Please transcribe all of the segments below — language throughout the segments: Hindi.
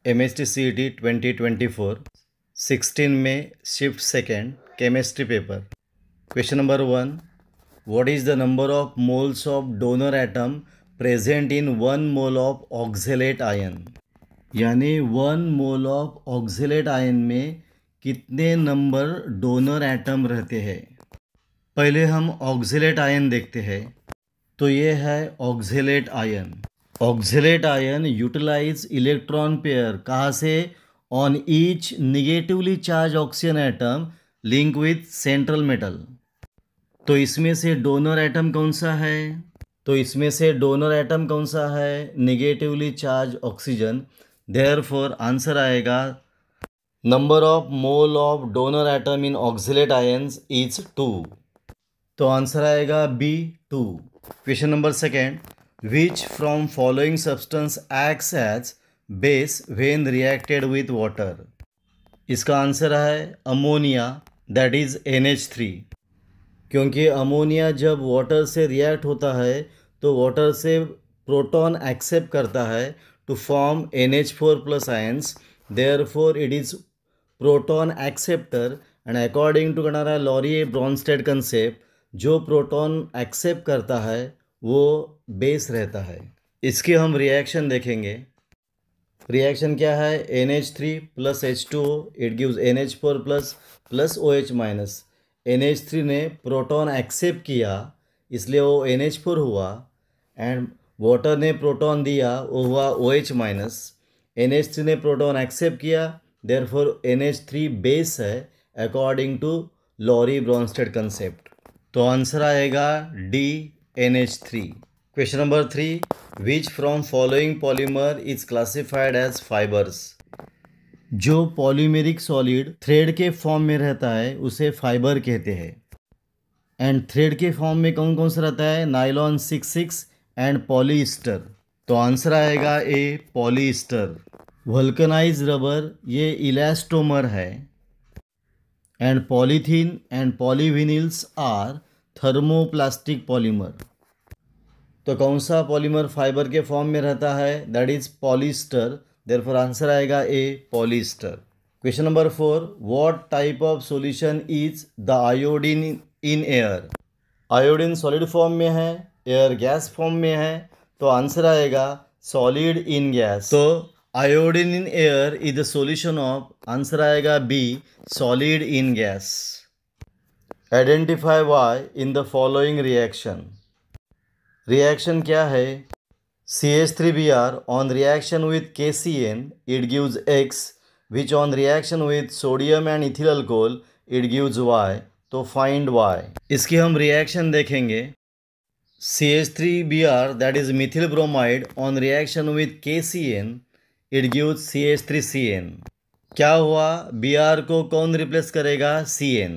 MST CET 2024 16 में shift second chemistry paper. Question number 1, what is the number of moles of donor atom present in 1 mole of oxalate ion? यानी 1 मोल ऑफ ऑक्जेलेट आयन में कितने नंबर डोनर एटम रहते हैं। पहले हम ऑक्जेलेट आयन देखते हैं। तो ये है oxalate ion. Oxalate ion utilize electron pair कहाँ से? On each negatively charge oxygen atom link with central metal. तो इसमें से डोनर एटम कौन सा है? Negatively charge oxygen. Therefore answer आएगा number of mole of donor atom in oxalate ions is 2। तो आंसर आएगा B 2। Question number second, which from following substance acts as base when reacted with water? इसका आंसर है अमोनिया, दैट इज NH3। क्योंकि अमोनिया जब वाटर से रिएक्ट होता है तो वाटर से प्रोटॉन एक्सेप्ट करता है to form NH4+ ions. Therefore it is proton acceptor and according to Lowry Bronsted concept, जो प्रोटॉन एक्सेप्ट करता है वो बेस रहता है। इसकी हम रिएक्शन देखेंगे। रिएक्शन क्या है? NH3 + H2O, it gives NH4+ + OH-। NH3 ने प्रोटॉन एक्सेप्ट किया इसलिए वो NH4 हुआ, एंड वाटर ने प्रोटॉन दिया वो हुआ OH-। NH3 ने प्रोटॉन एक्सेप्ट किया, देयरफॉर NH3 बेस है अकॉर्डिंग टू लॉरी-ब्रॉन्स्टेड कंसेप्ट। तो आंसर आएगा D NH3। Question number 3, which from following polymer is classified as fibers? जो पॉलीमेरिक सॉलिड थ्रेड के फॉर्म में रहता है उसे फाइबर कहते हैं। एंड थ्रेड के फॉर्म में कौन कौन सा रहता है? Nylon 6 and polyester. तो आंसर आएगा ए पॉलीस्टर। वल्कनाइज रबर ये इलास्टोमर है, and polythene and polyvinyls are thermoplastic polymer. तो कौन सा पॉलीमर फाइबर के फॉर्म में रहता है? That is polyester. Therefore answer आएगा A polyester. Question number 4, what type of solution is the iodine in air? Iodine solid form में है, एयर गैस फॉर्म में है, तो आंसर आएगा सॉलिड इन गैस। तो iodine in air is the solution of, answer आएगा B solid in gas. Identify Y in the following reaction. Reaction क्या है? CH3Br on reaction with KCN it gives X, which on reaction with sodium and ethyl alcohol it gives Y। तो find Y। इसकी हम रिएक्शन देखेंगे। CH3Br that is methyl bromide on reaction with KCN it gives CH3CN। क्या हुआ? Br को कौन रिप्लेस करेगा? CN।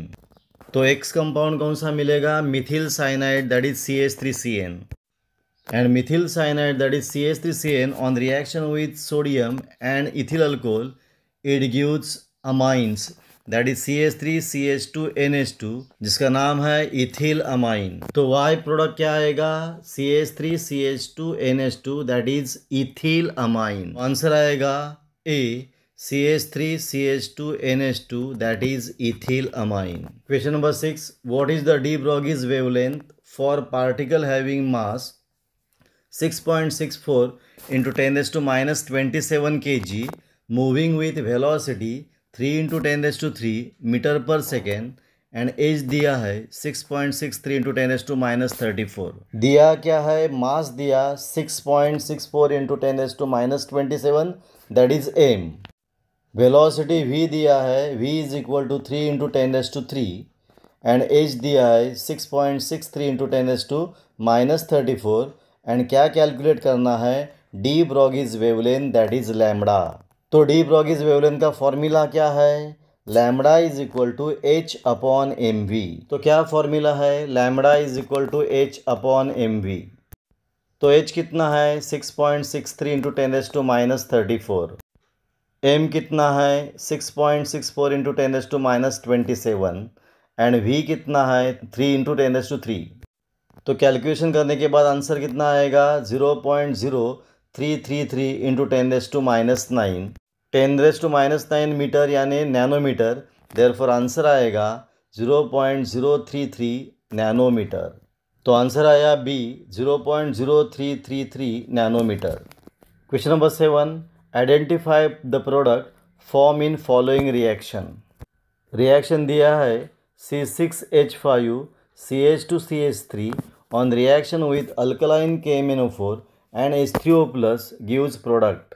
तो X कंपाउंड कौन सा मिलेगा? Mithil cyanide that is CH3CN। And methyl cyanide that is CH3CN on reaction with sodium and ethyl alcohol it gives amines that is CH3CH2NH2 जिसका नाम है इथिल अमाइन। तो Y प्रोडक्ट क्या आएगा? CH3CH2NH2 that is ethyl amine. Answer आएगा A CH3CH2NH2 that is ethyl amine। Question number 6, what is the de Broglie's wavelength for particle having mass 6.64 into 10⁻27 kg moving with velocity 3 into 10⁻3 metre पर सेकेंड, एंड एज दिया है 6.63 into 10⁻34। दिया क्या है? मास दिया 6.64 into 10⁻27 that is m। Velocity v दिया है, v is equal to 3 into 10⁻3, and as दिया है 6.63 into 10⁻34, एंड क्या कैलकुलेट करना है? De Broglie's wavelength that is lambda. तो डी ब्रॉगीज वेवलेंथ का फॉर्मूला क्या है? Lambda is equal to h/mv। तो क्या फॉर्मूला है? Lambda is equal to h/mv। तो h कितना है? 6.63 into 10⁻34। m कितना है? 6.64 into 10⁻27, एंड v कितना है? 3 into 10⁻3। तो कैलकुलेशन करने के बाद आंसर कितना आएगा? 0.0 333 इंटू 10⁻⁹ 10⁻⁹ मीटर यानी नैनोमीटर। देयरफॉर आंसर आएगा 0.033 नैनोमीटर। तो आंसर आया B 0.0333 nanometre. Question number 7, identify the product form in following reaction. Reaction दिया है C6H5 CH2CH3 on reaction with alkaline KMnO4 and H3O+ gives product.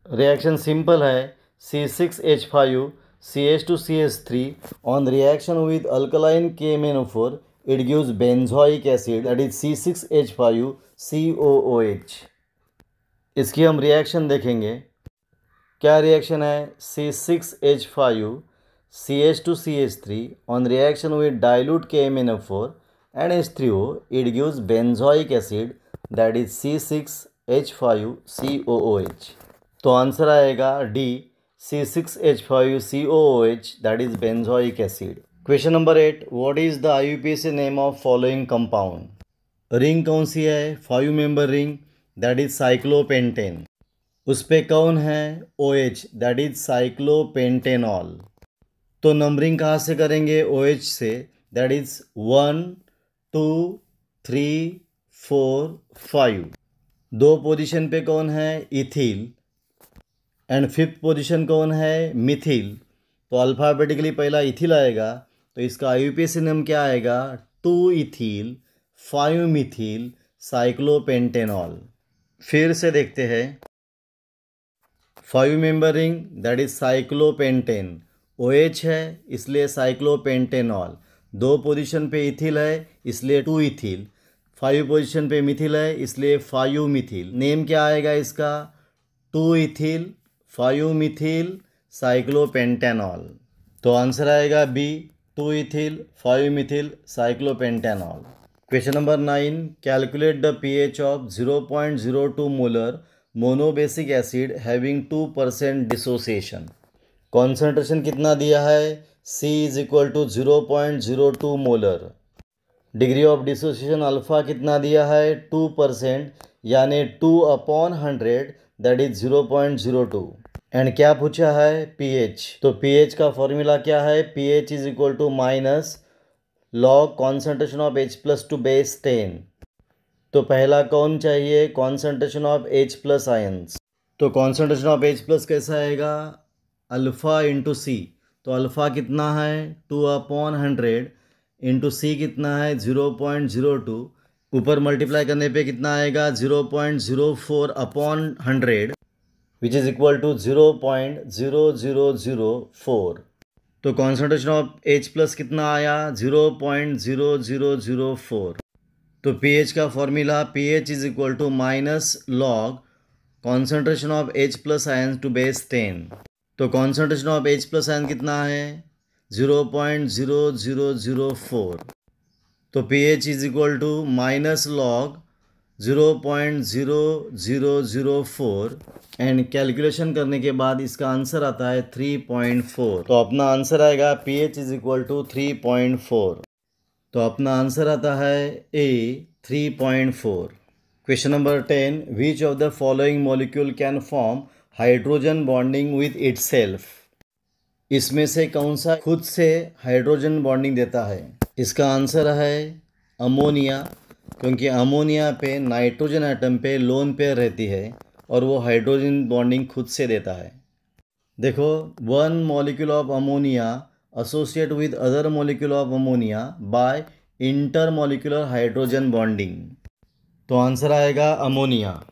Reaction simple है, C6H5 CH2CH3 on reaction with alkaline KMnO4 it gives benzoic acid that is C6H5 COOH। इसकी हम रिएक्शन देखेंगे। क्या रिएक्शन है? C6H5 CH2CH3 on reaction with dilute KMnO4 and H3O it gives benzoic acid that is C6H5COOH। तो आंसर आएगा D C6H5COOH that is benzoic acid। Question number 8, what is the IUPAC name of following compound. Ring कौन सी है? 5 member ring that is cyclopentane. उस पे कौन है? OH that is cyclopentanol. तो नंबरिंग कहाँ से करेंगे? OH से, दैट इज 1 2 3 4 5। 2 पोजीशन पे कौन है? इथिल। एंड 5th पोजीशन कौन है? मिथिल। तो अल्फ़ाबेटिकली पहला इथिल आएगा, तो इसका IUPAC नेम क्या आएगा? 2 इथिल 5 मिथिल साइक्लोपेंटेनॉल। फिर से देखते हैं। 5 member ring that is cyclopentane, OH है इसलिए साइक्लोपेंटेनॉल। 2 पोजीशन पे इथिल है इसलिए 2 इथिल। 5 पोजीशन पे मिथिल है इसलिए 5 मिथिल। नेम क्या आएगा इसका? 2 इथिल 5 मिथिल साइक्लोपेंटेनॉल। तो आंसर आएगा B 2 ethyl 5 methyl cyclopentanol. Question number 9, calculate the pH of 0.02 molar monobasic acid having 2% dissociation. Concentration कितना दिया है? C is equal to 0.02 molar. Degree of dissociation alpha कितना दिया है? 2% यानी 2/100 दैट इज 0.02। एंड क्या पूछा है? pH। तो pH का फॉर्मूला क्या है? pH is equal to minus log concentration of H+ to base 10। तो पहला कौन चाहिए? Concentration of H+ ions. तो कॉन्सेंट्रेशन ऑफ H+ कैसा आएगा? Alpha into C. तो अल्फ़ा कितना है? 2/100 इंटू सी कितना है? 0.02। ऊपर मल्टीप्लाई करने पे कितना आएगा? 0.04/100 विच इज़ इक्वल टू 0.0004। तो कॉन्सेंट्रेशन ऑफ H+ कितना आया? 0.0004। तो pH का formula pH is equal to minus log concentration of H+ ions to base 10। तो कॉन्सेंट्रेशन ऑफ H+ आयन कितना है? 0.0004। तो pH is equal to minus log 0.0004 and calculation करने के बाद इसका आंसर आता है 3.4। तो अपना आंसर आएगा pH इज इक्वल टू 3.4। तो अपना आंसर आता है ए 3.4। Question number 10, which of the following molecule can form hydrogen bonding with itself. इसमें से कौन सा खुद से हाइड्रोजन बॉन्डिंग देता है? इसका आंसर है अमोनिया, क्योंकि अमोनिया पे नाइट्रोजन एटम पे लोन पेयर रहती है और वो हाइड्रोजन बॉन्डिंग खुद से देता है। देखो, 1 molecule of ammonia associate with other molecule of ammonia by intermolecular hydrogen bonding। तो आंसर आएगा अमोनिया।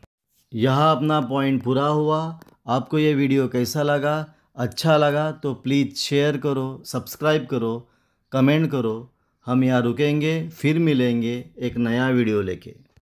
यहाँ अपना पॉइंट पूरा हुआ। आपको ये वीडियो कैसा लगा? अच्छा लगा तो प्लीज़ शेयर करो, सब्सक्राइब करो, कमेंट करो। हम यहाँ रुकेंगे, फिर मिलेंगे एक नया वीडियो लेके।